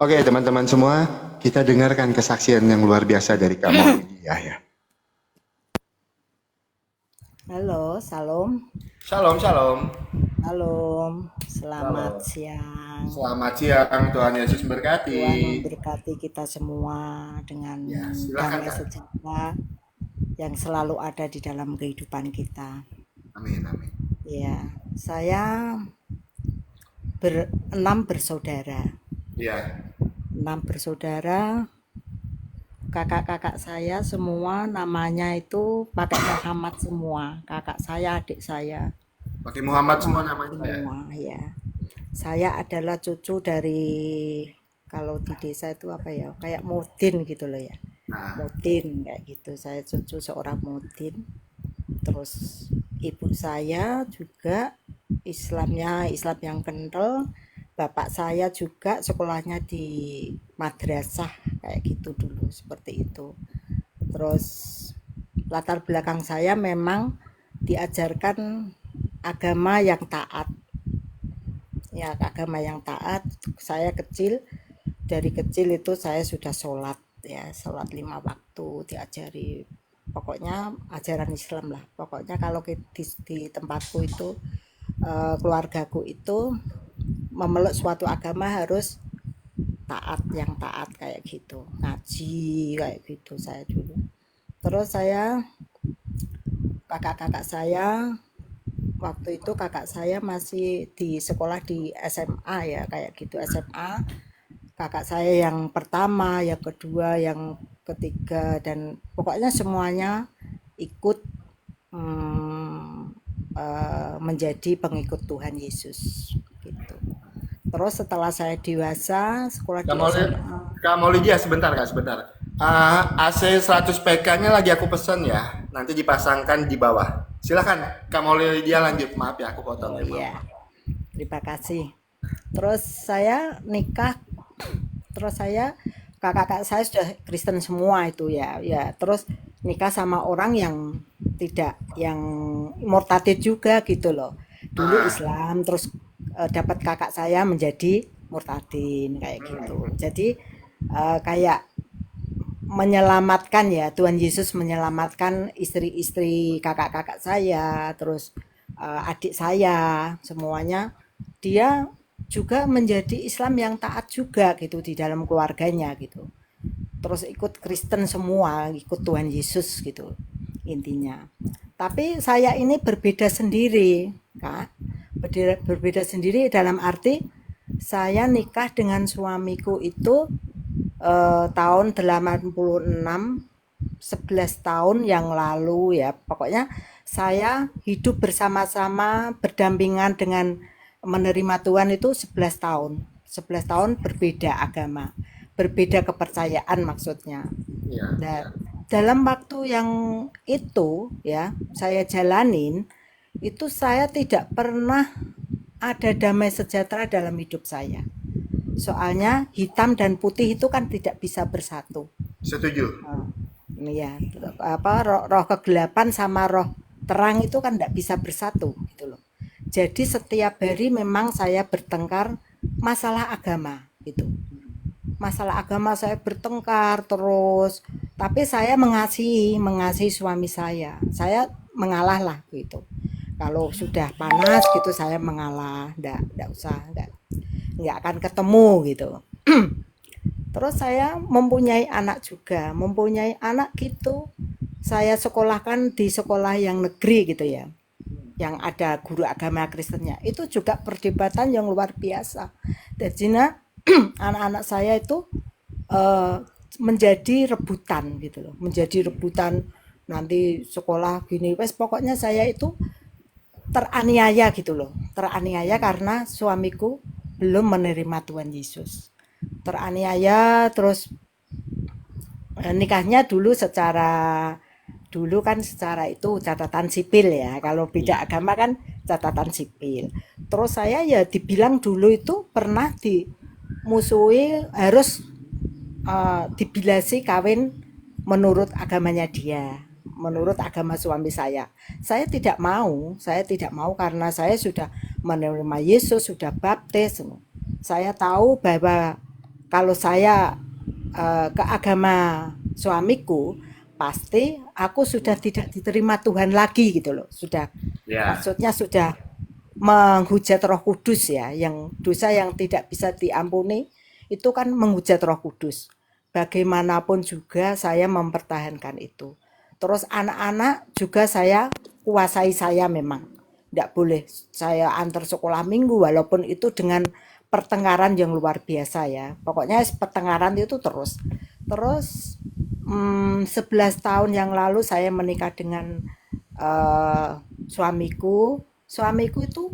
Oke, teman-teman semua, kita dengarkan kesaksian yang luar biasa dari Kak Maulidia ya. Halo, Salam. Shalom, shalom. Salam. Selamat Shalom. siang. Selamat siang, Tuhan Yesus memberkati. Tuhan memberkati kita semua dengan Ya, silakan damai Kak. sejahtera yang selalu ada di dalam kehidupan kita. Amin, amin. Ya, saya enam bersaudara. Ya, 6 bersaudara, kakak-kakak saya semua namanya itu pakai Muhammad semua. Kakak saya, adik saya, pakai Muhammad semua Muhammad namanya ya. semua ya. Saya adalah cucu dari, kalau di desa itu apa ya, kayak Mudin gitu loh ya. Nah, Mudin kayak gitu. Saya cucu seorang Mudin. Terus ibu saya juga Islamnya Islam yang kental. Bapak saya juga sekolahnya di madrasah kayak gitu dulu, seperti itu. Terus latar belakang saya memang diajarkan agama yang taat, ya agama yang taat. Saya dari kecil itu saya sudah sholat, ya sholat 5 waktu diajari, pokoknya ajaran Islam lah. Pokoknya kalau di tempatku itu, keluargaku itu memeluk suatu agama harus taat, yang taat kayak gitu, ngaji kayak gitu saya dulu. Terus kakak-kakak saya, waktu itu kakak saya masih di sekolah di SMA ya kayak gitu, SMA. Kakak saya yang pertama, yang kedua, yang ketiga, dan pokoknya semuanya ikut menjadi pengikut Tuhan Yesus gitu. Terus setelah saya dewasa, sekolah Kak di Maulid, SMA. Kak Maulidia sebentar Kak, sebentar. AC 100 PK-nya lagi aku pesen ya. Nanti dipasangkan di bawah. Silakan Kak Maulidia lanjut. Maaf ya, aku potong Oh ya, maaf. iya, terima kasih. Terus saya nikah, terus kakak-kakak saya sudah Kristen semua itu ya, ya. Terus nikah sama orang yang tidak, yang murtadid juga gitu loh. Dulu Ah, Islam, terus dapat kakak saya menjadi murtadin kayak gitu. Jadi kayak menyelamatkan, ya Tuhan Yesus menyelamatkan istri-istri kakak-kakak saya, terus adik saya semuanya, dia juga menjadi Islam yang taat juga gitu di dalam keluarganya gitu. Terus ikut Kristen semua, ikut Tuhan Yesus gitu intinya. Tapi saya ini berbeda sendiri, Kak. Berbeda sendiri dalam arti saya nikah dengan suamiku itu tahun 86, 11 tahun yang lalu ya. Pokoknya saya hidup bersama-sama berdampingan dengan menerima Tuhan itu 11 tahun. 11 tahun berbeda agama, berbeda kepercayaan maksudnya. iya, Dan iya. dalam waktu yang itu ya saya jalanin, itu saya tidak pernah ada damai sejahtera dalam hidup saya. Soalnya hitam dan putih itu kan tidak bisa bersatu. Setuju. Nah, iya, apa roh kegelapan sama roh terang itu kan tidak bisa bersatu gitu loh. Jadi setiap hari memang saya bertengkar masalah agama gitu. Masalah agama saya bertengkar terus, tapi saya mengasihi suami saya. Saya mengalah lah gitu. Kalau sudah panas gitu saya mengalah, ndak usah, nggak akan ketemu gitu. Terus saya mempunyai anak juga, mempunyai anak gitu. Saya sekolahkan di sekolah yang negeri gitu ya, yang ada guru agama Kristennya. Itu juga perdebatan yang luar biasa. Jadi anak-anak saya itu eh, menjadi rebutan gitu loh, menjadi rebutan nanti sekolah gini. Wes pokoknya saya itu teraniaya gitu loh, teraniaya karena suamiku belum menerima Tuhan Yesus. Teraniaya terus. Nikahnya dulu kan secara itu catatan sipil ya. Kalau beda Iya. agama kan catatan sipil. Terus saya ya dibilang dulu itu pernah dimusuhi harus dibilasi kawin menurut agamanya dia, menurut agama suami saya. Saya tidak mau karena saya sudah menerima Yesus, sudah baptis. Saya tahu bahwa kalau saya ke agama suamiku, pasti aku sudah tidak diterima Tuhan lagi gitu loh. Sudah, Ya. maksudnya sudah menghujat Roh Kudus ya, yang dosa yang tidak bisa diampuni itu kan menghujat Roh Kudus. Bagaimanapun juga saya mempertahankan itu. Terus anak-anak juga saya kuasai, saya memang tidak boleh saya antar sekolah minggu walaupun itu dengan pertengkaran yang luar biasa ya. Pokoknya pertengkaran itu terus. Terus 11 tahun yang lalu saya menikah dengan eh, suamiku. Suamiku itu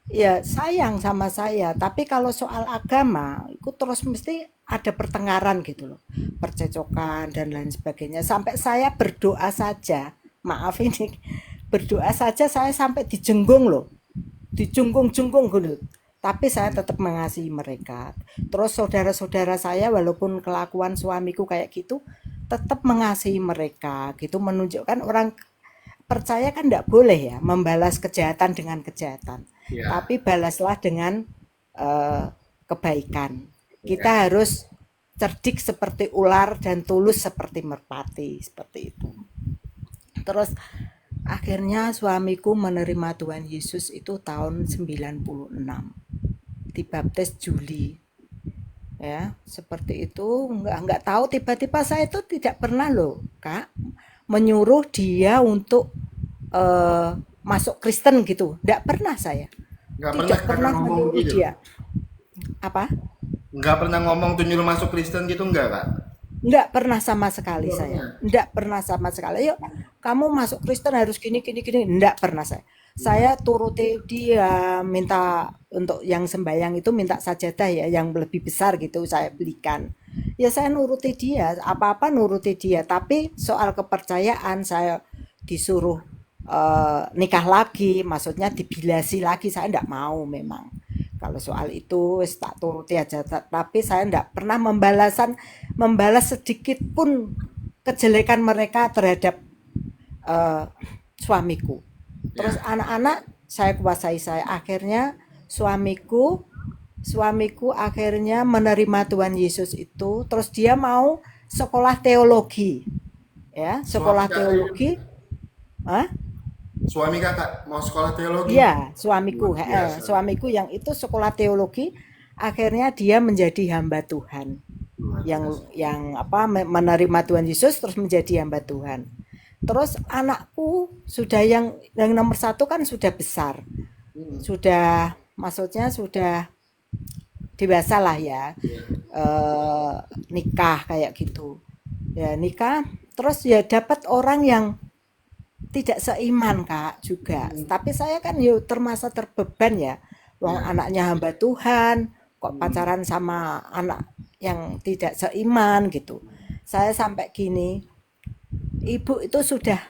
ya sayang sama saya, tapi kalau soal agama itu terus mesti ada pertengkaran gitu loh, percecokan dan lain sebagainya. Sampai saya berdoa saja, maaf ini, berdoa saja saya sampai dijenggung loh, dijunggung-junggung gitu. Tapi saya tetap mengasihi mereka. Terus saudara-saudara saya walaupun kelakuan suamiku kayak gitu, tetap mengasihi mereka gitu, menunjukkan orang percaya kan tidak boleh ya membalas kejahatan dengan kejahatan, Ya. tapi balaslah dengan eh, kebaikan. Ya. Kita harus cerdik seperti ular dan tulus seperti merpati, seperti itu. Terus akhirnya suamiku menerima Tuhan Yesus itu tahun 96, dibaptis Juli. Ya, seperti itu. Nggak tahu, tiba-tiba saya itu tidak pernah loh, Kak, menyuruh dia untuk eh, masuk Kristen gitu. Nggak pernah saya. Nggak pernah Tidak kakak pernah ngomong menyuruh gitu. dia. Apa? Nggak pernah ngomong tuh nyuruh masuk Kristen gitu nggak kak? Nggak pernah sama sekali Nggak saya. pernah. Nggak pernah sama sekali. Yuk, kamu masuk Kristen harus gini, gini, gini. Nggak pernah saya. Saya turuti dia, minta untuk yang sembahyang itu minta sajadah ya, yang lebih besar gitu saya belikan. Ya saya nuruti dia, apa-apa nuruti dia. Tapi soal kepercayaan saya disuruh nikah lagi, maksudnya dibilasi lagi, saya nggak mau memang. Kalau soal itu wis tak turuti aja, tapi saya tidak pernah membalas sedikit pun kejelekan mereka terhadap eh, suamiku. Terus Ya. anak-anak saya kuasai, saya akhirnya suamiku suamiku akhirnya menerima Tuhan Yesus itu, terus dia mau sekolah teologi, ya Suami sekolah kakak, teologi. Hah? suami kakak mau sekolah teologi. Iya, suamiku, Luar biasa. suamiku yang itu sekolah teologi, akhirnya dia menjadi hamba Tuhan. Luar Yang biasa. apa menerima Tuhan Yesus terus menjadi hamba Tuhan. Terus anakku sudah yang nomor satu kan sudah besar, Hmm. sudah maksudnya sudah dewasa lah ya, Ya. eh, nikah kayak gitu. Ya nikah, terus ya dapat orang yang tidak seiman Kak juga. Hmm. Tapi saya kan yo termasa terbeban ya. Wong Ya. anaknya hamba Tuhan, kok Hmm. pacaran sama anak yang tidak seiman gitu. Saya sampai gini, ibu itu sudah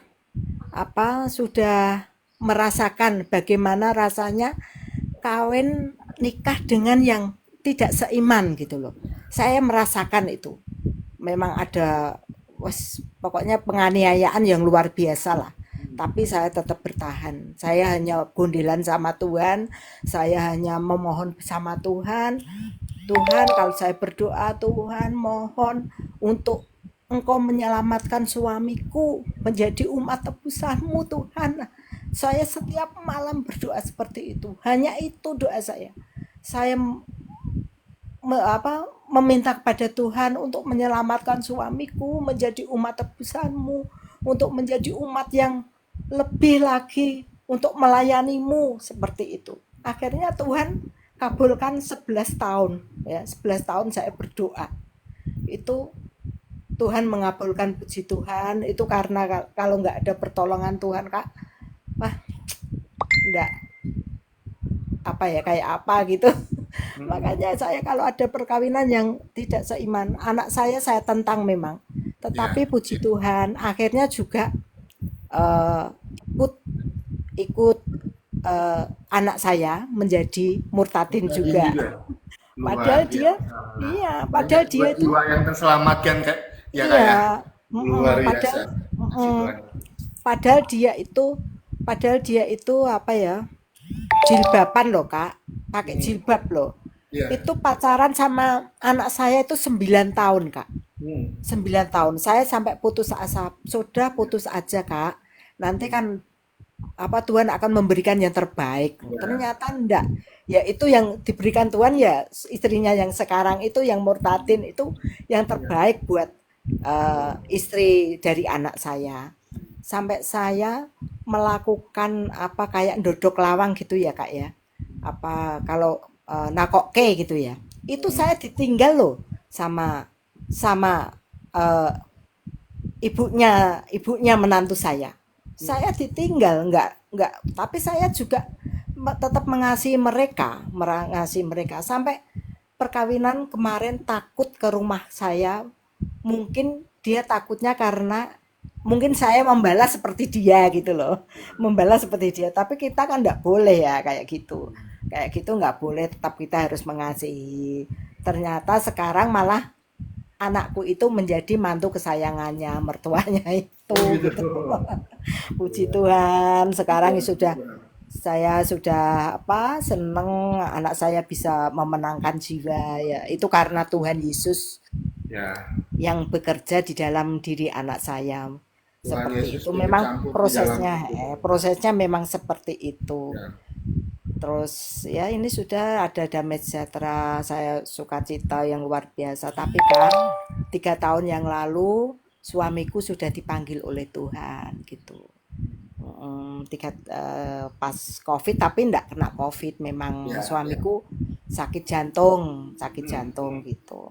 sudah merasakan bagaimana rasanya kawin nikah dengan yang tidak seiman gitu loh. Saya merasakan itu. Memang ada pokoknya penganiayaan yang luar biasa lah. Tapi saya tetap bertahan. Saya hanya gondelan sama Tuhan, saya hanya memohon bersama Tuhan. Tuhan, kalau saya berdoa, Tuhan mohon untuk Engkau menyelamatkan suamiku menjadi umat tebusanmu Tuhan. Saya setiap malam berdoa seperti itu. Hanya itu doa saya. Saya meminta kepada Tuhan untuk menyelamatkan suamiku menjadi umat tebusanmu, untuk menjadi umat yang lebih lagi untuk melayanimu seperti itu. Akhirnya Tuhan kabulkan 11 tahun ya, 11 tahun saya berdoa. Itu Tuhan mengabulkan, puji Tuhan. Itu karena kalau nggak ada pertolongan Tuhan Kak, wah nggak apa ya kayak apa gitu. Hmm. Makanya saya kalau ada perkawinan yang tidak seiman, anak saya tentang memang. Ya. Tetapi puji Tuhan, akhirnya juga eh, ikut ikut anak saya menjadi murtadin Tadi juga. juga luar Padahal dia, biasa. iya, Banyak padahal dia buat itu, jiwa yang terselamatkan kak. Ya kak ya. iya, Luar biasa. padahal, Puji Tuhan. padahal dia itu, padahal dia itu apa ya, jilbaban loh Kak, pakai Hmm. jilbab loh. Iya. Itu pacaran sama anak saya itu 9 tahun, Kak. Hmm. 9 tahun. Saya sampai putus asa. Sudah putus aja, Kak. Nanti kan apa Tuhan akan memberikan yang terbaik. Ya. Ternyata enggak. Ya itu yang diberikan Tuhan ya istrinya yang sekarang itu yang murtadin itu yang Iya. terbaik buat istri dari anak saya. Sampai saya melakukan apa kayak ndodok lawang gitu ya Kak ya. Apa kalau nakoke gitu ya. Itu Hmm. saya ditinggal loh sama sama eh, ibunya menantu saya. Saya ditinggal nggak tapi saya juga tetap mengasihi mereka sampai perkawinan kemarin takut ke rumah saya. Mungkin dia takutnya karena mungkin saya membalas seperti dia gitu loh. Membalas seperti dia, tapi kita kan nggak boleh ya kayak gitu. Kayak gitu nggak boleh, tetap kita harus mengasihi. Ternyata sekarang malah anakku itu menjadi mantu kesayangannya mertuanya itu Oh gitu. gitu. Puji Iya. Tuhan, sekarang Puji sudah Tuhan. saya sudah apa seneng anak saya bisa memenangkan jiwa ya. Itu karena Tuhan Yesus Ya, yang bekerja di dalam diri anak saya. Tuhan Seperti Yesus itu turut memang campur di dalam prosesnya, kehidupan. prosesnya memang seperti itu. Ya. Terus ya ini sudah ada damai sejahtera, saya sukacita yang luar biasa. Tapi kan 3 tahun yang lalu suamiku sudah dipanggil oleh Tuhan gitu. Pas COVID tapi enggak kena COVID. Memang Ya, ya. suamiku sakit Hmm. jantung gitu.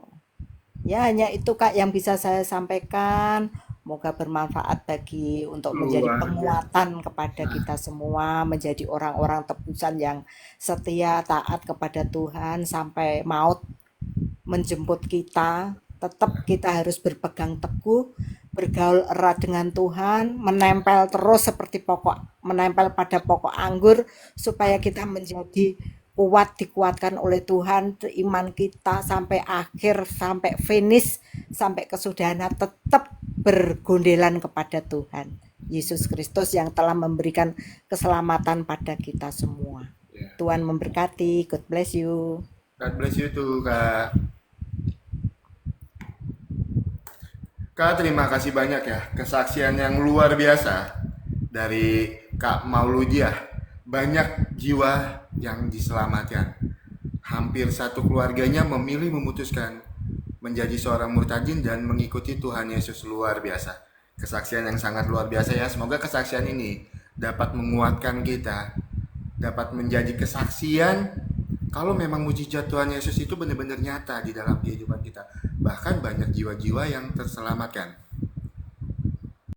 Ya hanya itu Kak yang bisa saya sampaikan. Moga bermanfaat bagi untuk menjadi Luar penguatan kepada biasa. kita semua, menjadi orang-orang tebusan yang setia, taat kepada Tuhan sampai maut menjemput kita. Tetap kita harus berpegang teguh, bergaul erat dengan Tuhan, menempel terus seperti menempel pada pokok anggur supaya kita menjadi kuat dikuatkan oleh Tuhan iman kita sampai akhir sampai finish sampai kesudahan tetap bergondelan kepada Tuhan Yesus Kristus yang telah memberikan keselamatan pada kita semua. Ya. Tuhan memberkati. God bless you. God bless you too, Kak. Kak, terima kasih banyak ya. Kesaksian yang luar biasa dari Kak Mauludiah. Banyak jiwa yang diselamatkan. Hampir satu keluarganya memilih memutuskan menjadi seorang murtadin dan mengikuti Tuhan Yesus. Luar biasa. Kesaksian yang sangat luar biasa ya. Semoga kesaksian ini dapat menguatkan kita, dapat menjadi kesaksian kalau memang mujizat Tuhan Yesus itu benar-benar nyata di dalam kehidupan kita. Bahkan banyak jiwa-jiwa yang terselamatkan.